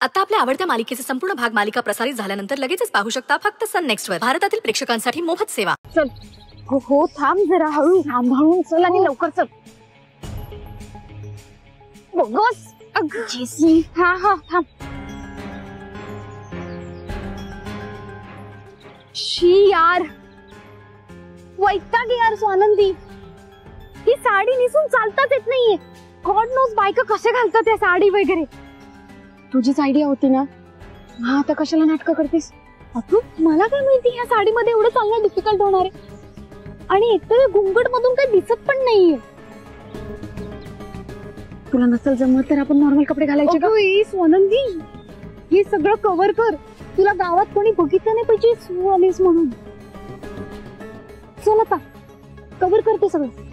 आता आपल्या आवडत्या मालिकेचे संपूर्ण भाग मालिका प्रसारित झाल्यानंतर लगेचच पाहू शकता फक्त सन नेक्स्ट वर. भारतातील प्रेक्षकांसाठी मोफत सेवा. चल हो थांब जरा, हळू सांभाळून चल आणि लवकर चल. बस जेसी. हा थांब. शी यार, वैताग यार स्वानंदी, ही साडी नेसून चालताच येत नाहीये. गॉड नोज बायका कसे घालतात या साडी वगैरे. तुझीच आयडिया होती ना. हा आता कशाला नाटक करतेस. अगं मला काय माहिती या साडीमध्ये एवढं चालणं डिफिकल्ट होणार आहे. आणि एकतर घुंगट मधून काही दिसत पण नाहीये. तुला नसेल जमत तर आपण नॉर्मल कपडे घालायचे का. स्वानंदी हे सगळं कव्हर कर. तुला गावात कोणी बघितलं नाही पाहिजे तू आलीस म्हणून. चल आता कव्हर करते सगळं.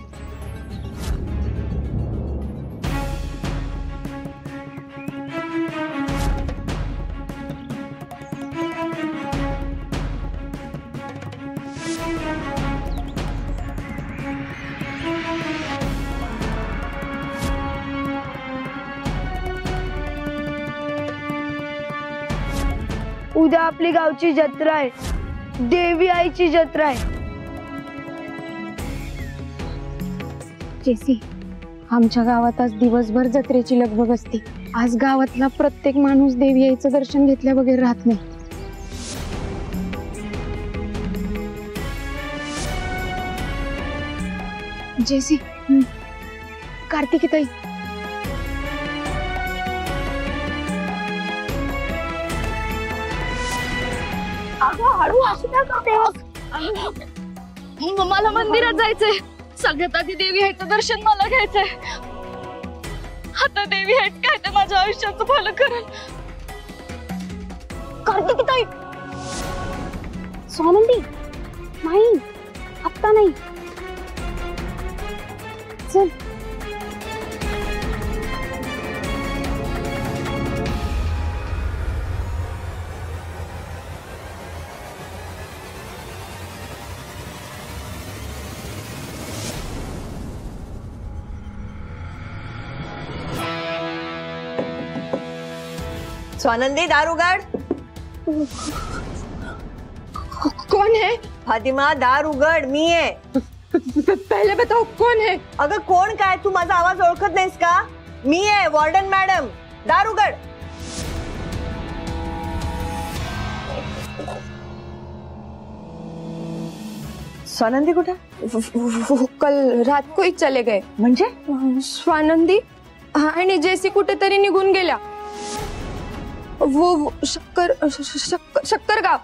उद्या आपली गावची जत्रा आहे. देवी आईची जत्रा आहे. जेसी, आमच्या गावात आज दिवसभर जत्रेची लगबग असते. आज गावातला प्रत्येक माणूस देवी आईचं दर्शन घेतल्या वगैरे राहत नाही. जेसी, कार्तिकी ताई, हळू अशी काय करते. मला मंदिरात जायचंय. सगळ्यात आधी देवी आईचं दर्शन मला घ्यायचंय. आता देवी आई काय ते माझ्या आयुष्याचं भलं करेल. कार्तिकी ताई. स्वानंदी नाही, आत्ता नाही. चल. स्वानंदी दार कौन है? फातिमा दार उघड. मी आहे. पहले बताओ कौन है? अगं कोण काय, तू माझा आवाज ओळखत नाहीस का. मी आहे वॉर्डन मॅडम. दार उघड. स्वानंदी कुठे? कल रात को ही चले गए. म्हणजे स्वानंदी आणि जेसी कुठेतरी निघून गेल्या. वो शक्करगाव.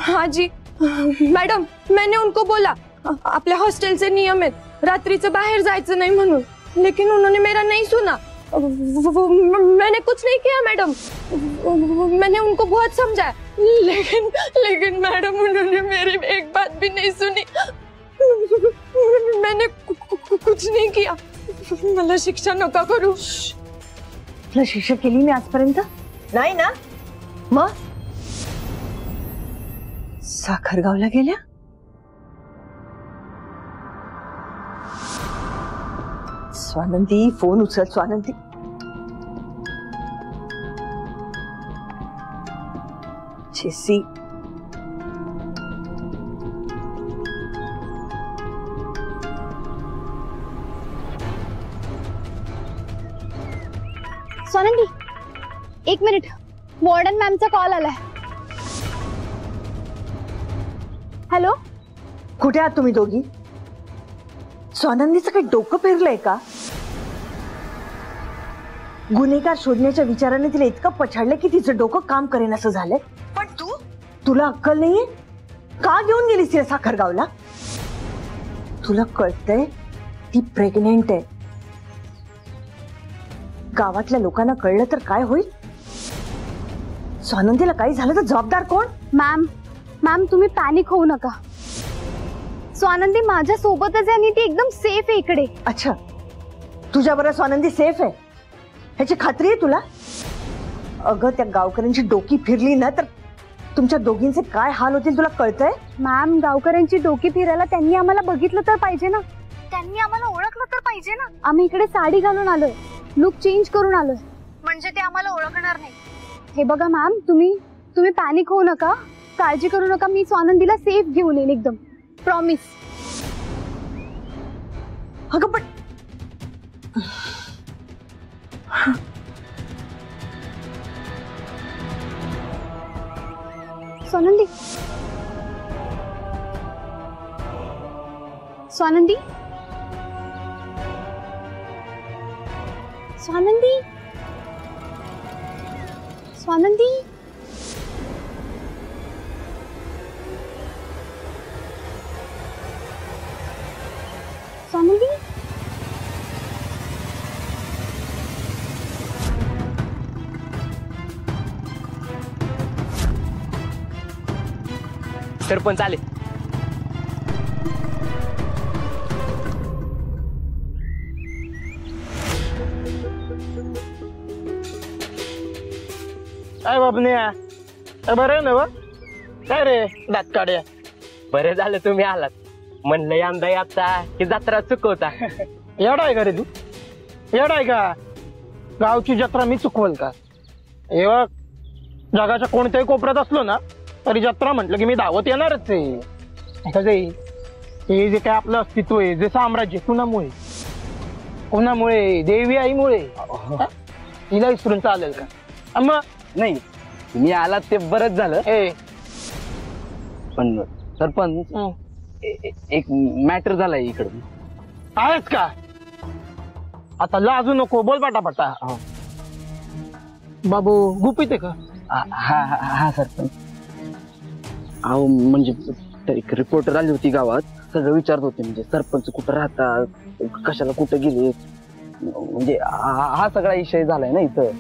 हाँ जी मैडम, मैंने उनको बोला आपल्या हॉस्टेलचे नियम आहेत रात्रीचं बाहेर जायचं नाही म्हणून. लेकिन उन्होंने मेरा नहीं सुना. मैंने कुछ नहीं किया मैडम. मैंने उनको बहुत समझाया. लेकिन मैडम उन्होंने मेरी एक बात भी नहीं सुनी. मैंने कुछ नहीं किया. मला शिक्षा नका करू. तुला शिक्षा केली मी आजपर्यंत नाही ना. मग साखरगावला गेल्या. स्वानंदी फोन उचल. स्वानंदी जेसी. स्वानंदी एक मिनिट, वॉर्डन मॅमचा कॉल आलाय. हॅलो. कुठे आहात तुम्ही दोघी? स्वानंदीचं काही डोकं फिरलंय का? गुन्हेगार शोधण्याच्या विचाराने तिला इतकं पछाडलं की तिचं डोकं काम करेन असं झालंय. पण तुला अक्कल नाहीये का? घेऊन गेलीस तिला साखरगावला. तुला कळतंय ती प्रेग्नेंट आहे. गावातल्या लोकांना कळलं तर काय होईल? स्वानंदीला काही झालं तर जबाबदार कोण? मॅम तुम्ही पॅनिक होऊ नका. स्वानंदी माझ्या सोबतच आहे आणि ती एकदम सेफ आहे इकडे. अच्छा, तुझ्या बरोबर स्वानंदी सेफ आहे ह्याची खात्री आहे तुला? अगं त्या गावकऱ्यांची डोकी फिरली ना तर तुमच्या दोघींचे काय हाल होतील तुला कळतंय? मॅम गावकऱ्यांची डोकी फिरायला त्यांनी आम्हाला बघितलं तर पाहिजे ना. त्यांनी आम्हाला ओळखलं तर पाहिजे ना. आम्ही इकडे साडी घालून आलोय, लुक चेंज करून आलोय. म्हणजे ते आम्हाला ओळखणार नाही. हे बघा मॅम, तुम्ही पॅनिक होऊ नका, काळजी करू नका. मी स्वानंदीला सेफ घेऊन येईन एकदम, प्रॉमिस. अगं पण स्वानंदी, स्वानंदी, स्वानंदी, स्वानंदी. स्वानंदी, सरपंच आले. काय बाबन्या, बरं आहे ना व? काय रे दात काढ्या? बरं झालं तुम्ही आलात. म्हणलं यंदा याचा की जत्रा चुकवता. येडा आहे का रे तू? येडा आहे का? गावची जत्रा मी चुकवल का? हे बघ, जगाच्या कोणत्याही कोपऱ्यात असलो ना तरी जत्रा म्हटलं की मी दावत येणारच आहे. कसं आहे, हे जे काय आपलं अस्तित्व आहे, जे साम्राज्य, कुणामुळे? कोणामुळे? देवी आईमुळे. तिला विसरून चालेल का? मग नाही, तुम्ही आलात ते बरंच झालं. पण सरपंच, एक मॅटर झालाय इकडं. आहेच का? आता लाजू नको, बोल पटापटा. बाबू गुपित आहे का? हा सरपंच. अहो म्हणजे एक रिपोर्टर आली होती गावात, सगळं विचारत होते. म्हणजे सरपंच कुठं राहतात, कशाला कुठं गेले, म्हणजे हा सगळा विषय झालाय ना इथं.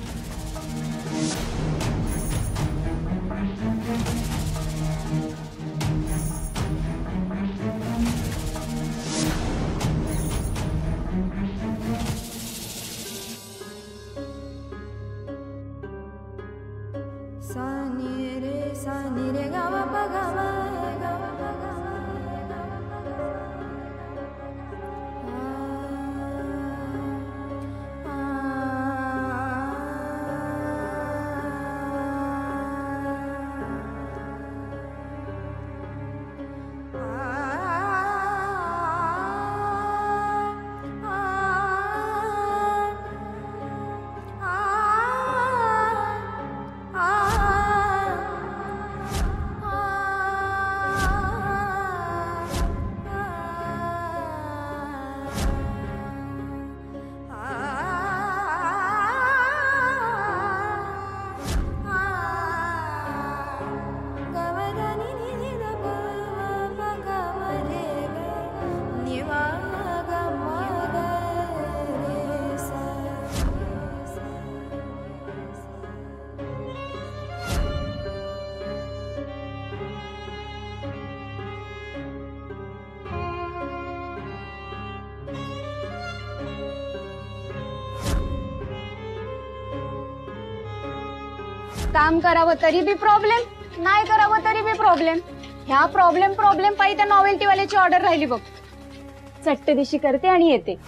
काम करावं तरी बी प्रॉब्लेम, नाही करावं तरी बी प्रॉब्लेम. ह्या प्रॉब्लेम पाहिजे त्या नॉवेल्टी वाल्याची ऑर्डर राहिली बघ. चट्ट दिशी करते आणि येते.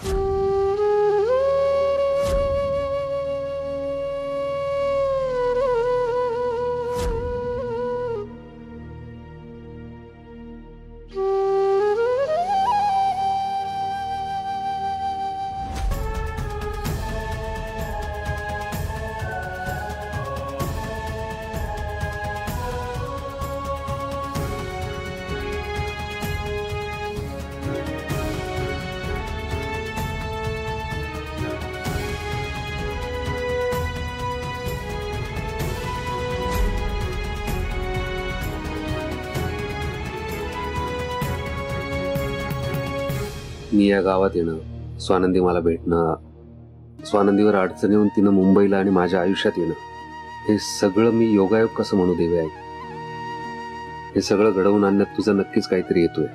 मी या गावात येणं, स्वानंदी मला भेटणं, स्वानंदीवर अडचण येऊन तिनं मुंबईला आणि माझ्या आयुष्यात येणं, हे सगळं मी योगायोग कसं म्हणू देवी आई? हे सगळं घडवून आणण्यात तुझं नक्कीच काहीतरी येतोय.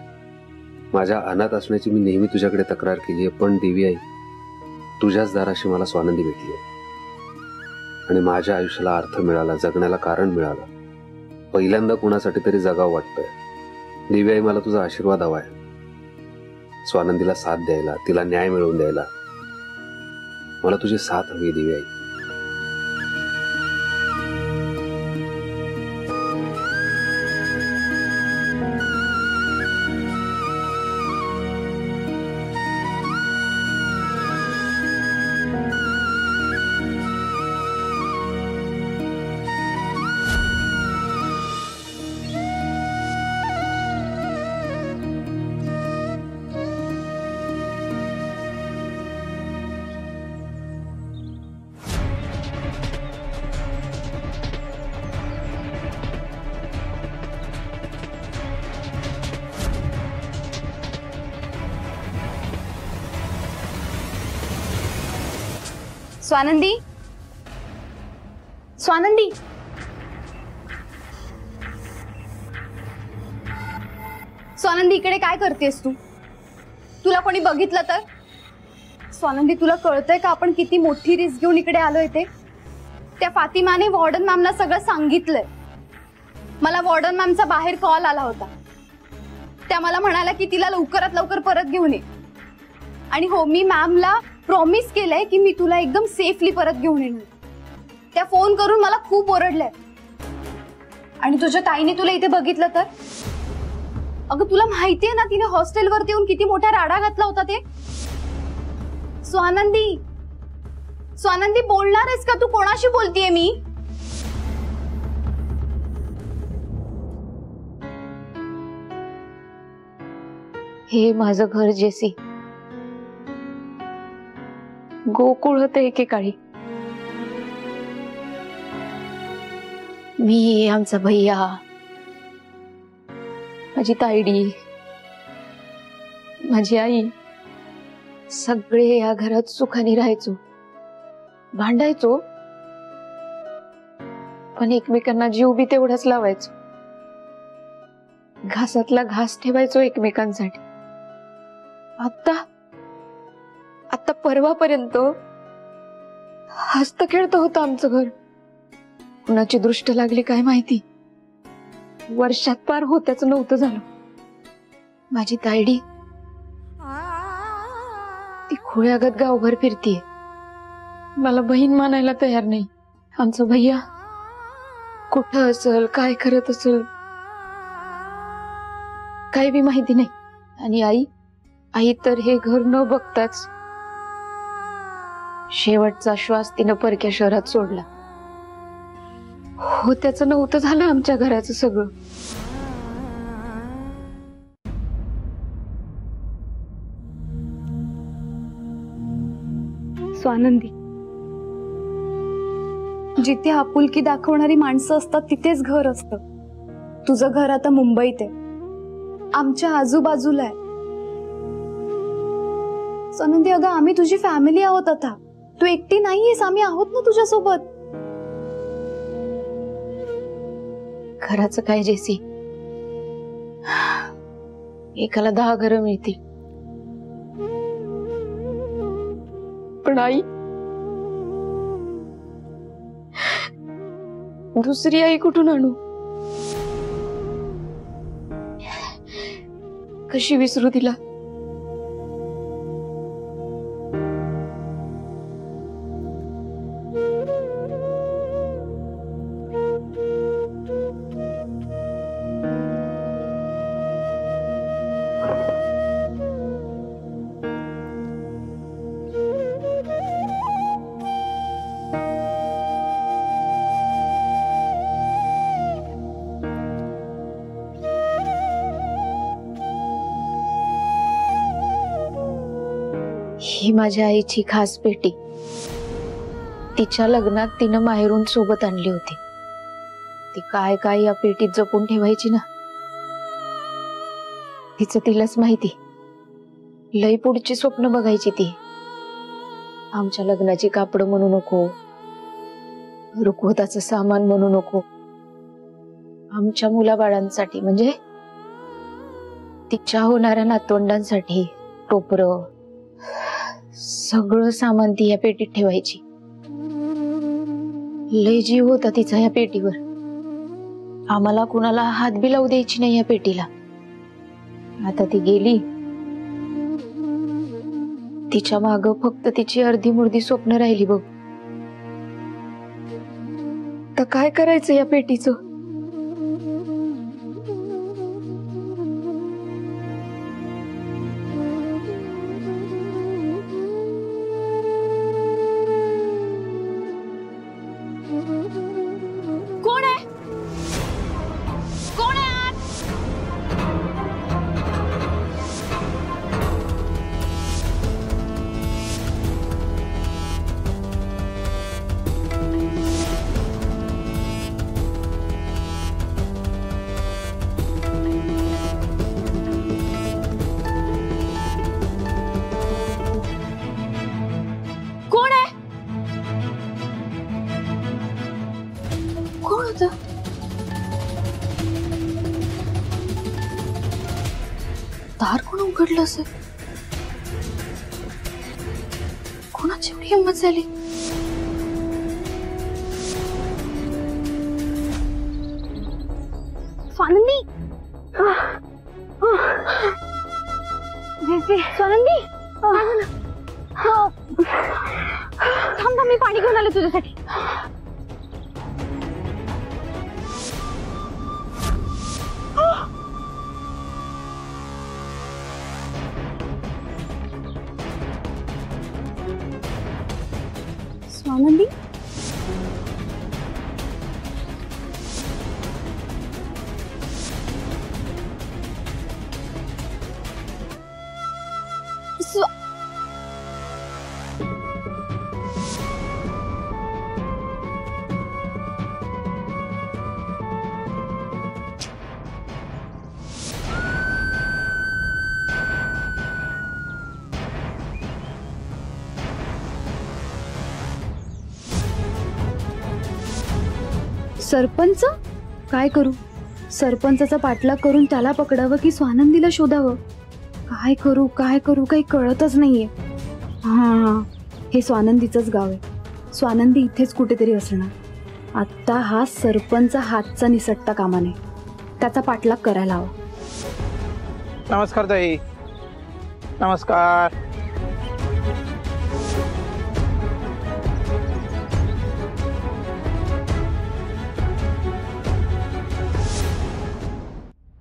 माझ्या अनाथ असण्याची मी नेहमी तुझ्याकडे तक्रार केली आहे, पण देवी आई, तुझ्याच दाराशी मला स्वानंदी भेटली आणि माझ्या आयुष्याला अर्थ मिळाला, जगण्याला कारण मिळालं. पहिल्यांदा कुणासाठी तरी जगावं वाटतंय. देवी आई, मला तुझा आशीर्वाद हवाय. स्वानंदीला साथ द्यायला, तिला न्याय मिळवून द्यायला मला तुझी साथ हवी देवी आई. स्वानंदी, स्वानंदी, स्वानंदी इकडे काय करतेस तू? तुला कोणी बघितलं तर? स्वानंदी तुला कळतंय का आपण किती मोठी रिस्क घेऊन इकडे आलोय ते? त्या फातिमाने वॉर्डन मॅमला सगळं सांगितलंय. मला वॉर्डन मॅमचा बाहेर कॉल आला होता. त्या मला म्हणाल्या की तिला लवकरात लवकर परत घेऊन ये. आणि हो, मी मॅमला प्रॉमिस केलंय की मी तुला एकदम सेफली परत घेऊन येणार. त्या फोन करून मला खूप ओरडल्या. आणि तुझ्या ताईने तुला इथे बघितलं तर? अगं तुला माहितीये ना तिने हॉस्टेलवरती येऊन किती मोठा राडा घातला होता ते. स्वानंदी, स्वानंदी बोलणार आहेस का? तू कोणाशी बोलतीये मी? हे माझं घर जेसी. गोकुळ होतं एकेकाळी. मी, आमचा भैया, माझी ताईडी, माझी आई, सगळे या घरात सुखाने राहायचो. भांडायचो पण एकमेकांना जीव बी तेवढाच लावायचो. घासातला घास ठेवायचो एकमेकांसाठी. आता परवापर्यंत हसत खेळत होतं आमचं घर. कुणाची दृष्ट लागली काय माहिती. वर्षात पार होत्याच नव्हतं झालं. माझी तायडी ती खोळ्यागत गावभर फिरतीये. मला बहीण मानायला तयार नाही. आमचा भैया कुठं असेल, काय करत असेल काही बी माहिती नाही. आणि आई तर हे घर न बघताच शेवटचा श्वास तिनं परक्या शहरात सोडला. हो, त्याचं नव्हतं झालं आमच्या घराचं सगळं. स्वानंदी, जिथे आपुलकी दाखवणारी माणसं असतात तिथेच घर असतं. तुझं घर आता मुंबईत आहे, आमच्या आजूबाजूला आहे. स्वानंदी, अगं आम्ही तुझी फॅमिली आहोत. आता तू एकटी नाहीयेस, आम्ही आहोत ना तुझ्यासोबत. घराचं काय जेसी, एकाला 10 घरं मिळतील, पण आई, दुसरी आई कुठून आणू? कशी विसरू तिला? ही माझ्या आईची खास पेटी. तिच्या लग्नात तिनं माहेरून सोबत आणली होती. ती काय काय या पेटीत जपून ठेवायची ना, तिचं तिलाच माहिती. लई पुढची स्वप्न बघायची ती. आमच्या लग्नाची कापड म्हणू नको, रुखवताचं सामान म्हणू नको, आमच्या मुलाबाळांसाठी म्हणजे तिच्या होणाऱ्या नातवंडांसाठी टोपरं, सगळं सामान ती या पेटीत ठेवायची. लय जीव होता तिचा या पेटीवर. आम्हाला कुणाला हात बी लावू द्यायची नाही या पेटीला. आता ती गेली, तिच्या माग फक्त तिची अर्धी मुर्दी स्वप्न राहिली बघ. तर काय करायचं या पेटीचं? कोण होतं? दार कोण उघडलं असेल? कोणाची एवढी हिंमत झाली? स्वानंदी, स्वानंदी, थांब थांब, मी पाणी घेऊन आले तुझ्यासाठी. स्वानंदी, सरपंच काय करू? सरपंचाचा पाठलाग करून त्याला पकडावं की स्वानंदीला शोधावं? काय करू काही कळतच नाहीये. हा, हे स्वानंदीचंच गाव आहे. स्वानंदी इथेच कुठेतरी असणार. आता हा सरपंच हातचा निसटता कामा नये. त्याचा पाठलाग करायला हवा. नमस्कार ताई. नमस्कार.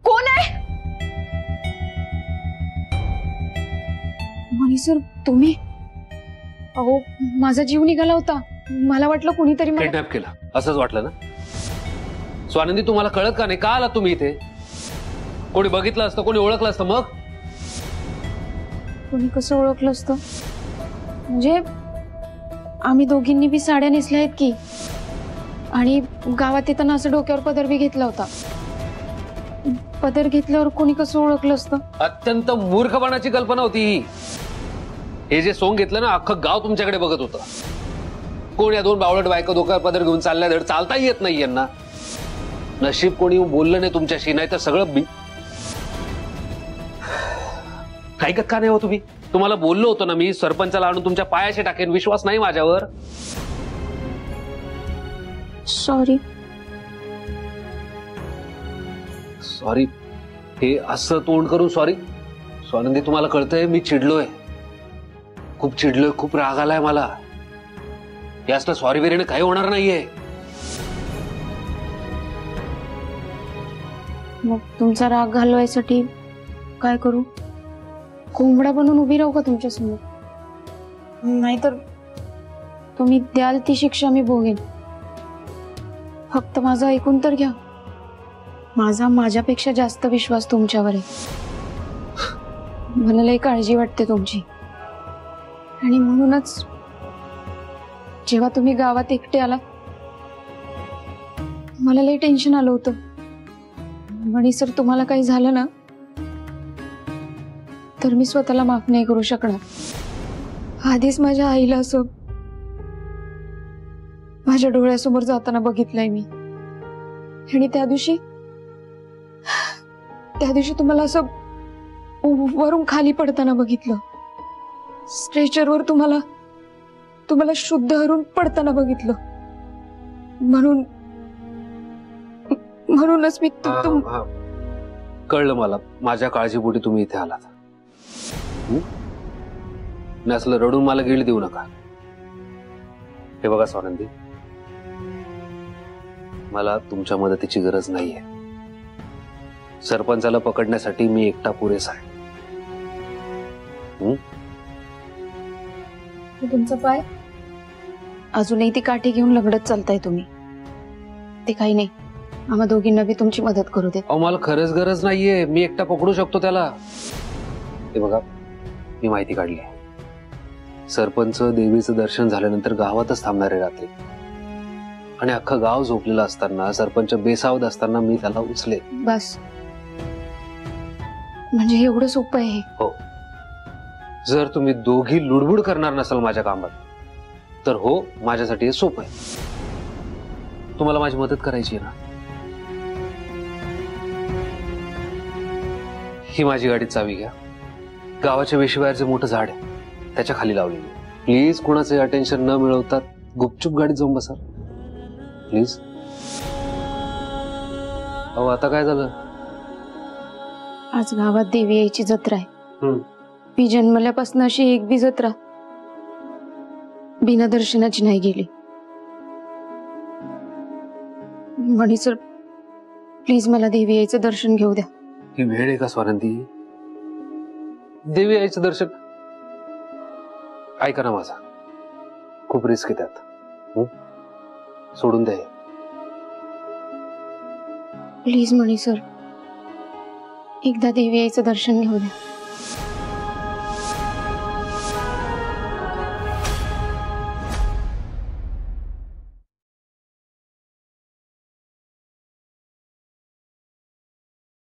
कोण आहे? मनी सर, तुम्ही? अहो, माझा जीव निघाला होता. मला वाटलं कोणीतरी मला किडनॅप केला असंच वाटलं ना? स्वानंदी, तुम्हाला कळत का नाही? का आला तुम्ही इथे? कोणी बघितलं असतं, कोणी ओळखलं असतं मग? कोणी कसं ओळखलं असतं? म्हणजे आम्ही दोघींनी बी साड्या नेसल्या आहेत की, आणि गावात येताना असं डोक्यावर पदर बी घेतला होता. पदर घेतल्यावर कोणी कसं ओळखलं असतं? अत्यंत मूर्खपणाची कल्पना होती ही. हे जे सोंग घेतलं ना, अख्खं गाव तुमच्याकडे बघत होतं. कोण या दोन बावळट बायका डोक्यावर पदर घेऊन चालल्या, धड चालता येत नाही यांना. नशीब कोणी बोललं नाही तुमच्याशी, नाही तर सगळं ऐकत का नाही हो तुम्ही? तुम्हाला बोललो होतो ना मी, सरपंचाला आणून तुमच्या पायाशी टाकेन. विश्वास नाही माझ्यावर? सॉरी. सॉरी? हे असं तोंड करून सॉरी? स्वानंदी, तुम्हाला कळतंय मी चिडलोय, खूप चिडलोय, खूप राग आलाय मला. हे असलं सॉरी वेरीने काही होणार नाहीये. मग तुमचा राग घालवायसाठी काय करू? कोंबडा बनून उभी राहू का तुमच्या समोर? नाहीतर तुम्ही द्याल ती शिक्षा मी भोगेन. फक्त माझं ऐकून तर घ्या. माझ्यापेक्षा जास्त विश्वास तुमच्यावर आहे. मला लई काळजी वाटते तुमची, आणि म्हणूनच जेव्हा तुम्ही गावात एकटे आला मला लई टेन्शन आलं होतं. मणी सर, तुम्हाला काही झालं ना तर मी स्वतःला माफ नाही करू शकणार. आधीच माझ्या आईला असं माझ्या डोळ्यासमोर जाताना बघितलंय मी, आणि त्या दिवशी तुम्हाला असं वरून खाली पडताना बघितलं. स्ट्रेचरवर तुम्हाला शुद्ध हरून पडताना बघितलं. म्हणूनच मी कळलं मला. माझ्या काळजीपोटी तुम्ही इथे आलात. असलं रडून मला गिल्ट देऊ नका. हे बघा स्वानंदी, मला तुमच्या मदतीची गरज नाहीये. सरपंचाला पकडण्यासाठी मी एकटा पुरेसा आहे. तुमचा पाय अजूनही ती काठी घेऊन लगडत चालताय तुम्ही. ते काही नाही, आम्हा दोघींना बी तुमची मदत करू देत. अहो, मला खरंच गरज नाहीये. मी एकटा पकडू शकतो त्याला. हे बघा, मी माहिती काढली. सरपंच देवीचं दर्शन झाल्यानंतर गावातच थांबणार आहे रात्री, आणि अख्खं गाव झोपलेलं असताना, सरपंच बेसावध असताना मी त्याला उचले. बस, म्हणजे एवढं सोपं आहे हे? हो. जर तुम्ही दोघी लुडबुड करणार नसाल माझ्या कामात, तर हो, माझ्यासाठी हे सोपं आहे. तुम्हाला माझी मदत करायची आहे ना? ही माझी गाडी चावी घ्या. गावाच्या वेशीबाहेरचे मोठं झाड आहे, त्याच्या खाली लावलेली. प्लीज कोणाचे अटेन्शन न मिळवता गुपचूप गाडीत जाऊन बसा प्लीज. अहो आता काय झालं? आज गावात देवी यायची जत्रा आहे. मी जन्मल्यापासून अशी एक बी जत्रा बिना दर्शनाची नाही गेली. म्हणी सर प्लीज मला देवी यायचं दर्शन घेऊ द्या. ही वेळ आहे का स्वानंदी? देवी यायचं दर्शन? ऐका ना माझा, खूप रिस्क आहे त्यात. सोडून द्या. प्लीज म्हणी सर एकदा देवी यायचं दर्शन घेऊ द्या.